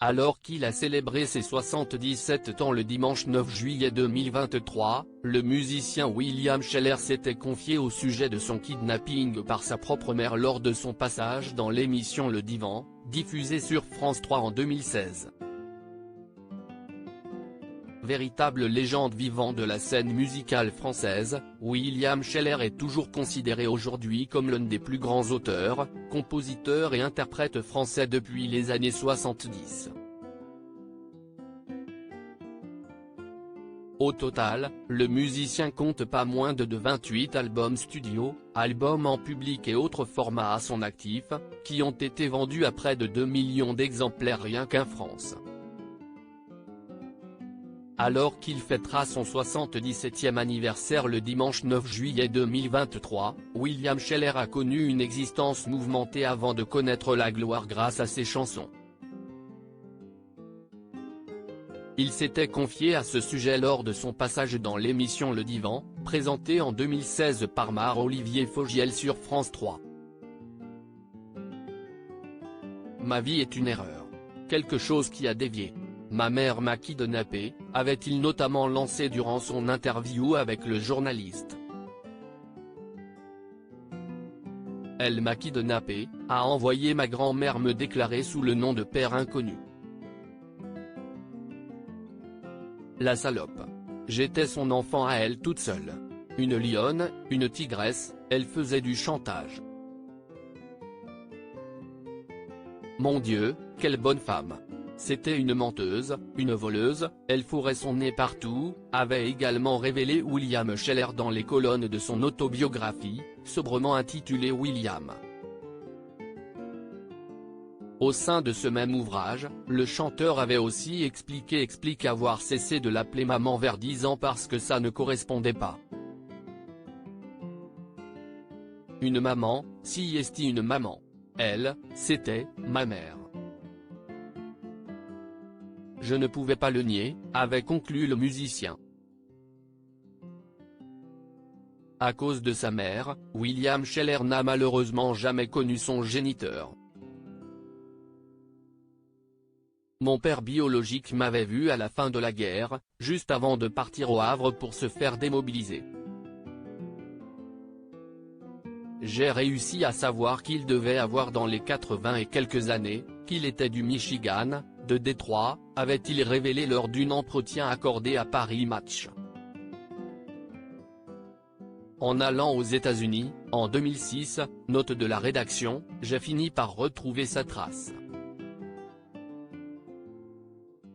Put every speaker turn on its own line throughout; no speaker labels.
Alors qu'il a célébré ses 77 ans le dimanche 9 juillet 2023, le musicien William Sheller s'était confié au sujet de son kidnapping par sa propre mère lors de son passage dans l'émission Le Divan, diffusée sur France 3 en 2016. Véritable légende vivante de la scène musicale française, William Sheller est toujours considéré aujourd'hui comme l'un des plus grands auteurs, compositeurs et interprètes français depuis les années 70. Au total, le musicien compte pas moins de 28 albums studio, albums en public et autres formats à son actif, qui ont été vendus à près de 2 millions d'exemplaires rien qu'en France. Alors qu'il fêtera son 77e anniversaire le dimanche 9 juillet 2023, William Sheller a connu une existence mouvementée avant de connaître la gloire grâce à ses chansons. Il s'était confié à ce sujet lors de son passage dans l'émission Le Divan, présentée en 2016 par Marc-Olivier Fogiel sur France 3. Ma vie est une erreur. Quelque chose qui a dévié. Ma mère m'a kidnappé, avait-il notamment lancé durant son interview avec le journaliste. Elle m'a kidnappé, a envoyé ma grand-mère me déclarer sous le nom de père inconnu. La salope. J'étais son enfant à elle toute seule. Une lionne, une tigresse, elle faisait du chantage. Mon Dieu, quelle bonne femme. C'était une menteuse, une voleuse, elle fourrait son nez partout, avait également révélé William Sheller dans les colonnes de son autobiographie, sobrement intitulée William. Au sein de ce même ouvrage, le chanteur avait aussi explique avoir cessé de l'appeler maman vers 10 ans parce que ça ne correspondait pas. Une maman, si est une maman. Elle, c'était ma mère. Je ne pouvais pas le nier, avait conclu le musicien. À cause de sa mère, William Sheller n'a malheureusement jamais connu son géniteur. Mon père biologique m'avait vu à la fin de la guerre, juste avant de partir au Havre pour se faire démobiliser. J'ai réussi à savoir qu'il devait avoir dans les 80 et quelques années, qu'il était du Michigan, de Détroit, avait-il révélé lors d'un entretien accordé à Paris Match. En allant aux États-Unis, en 2006, note de la rédaction, j'ai fini par retrouver sa trace.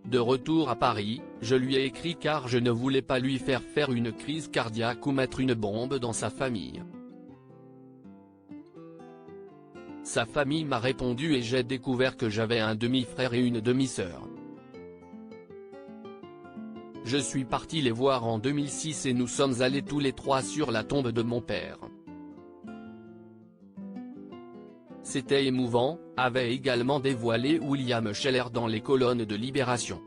De retour à Paris, je lui ai écrit car je ne voulais pas lui faire une crise cardiaque ou mettre une bombe dans sa famille. Sa famille m'a répondu et j'ai découvert que j'avais un demi-frère et une demi-sœur. Je suis parti les voir en 2006 et nous sommes allés tous les trois sur la tombe de mon père. C'était émouvant, avait également dévoilé William Sheller dans les colonnes de Libération.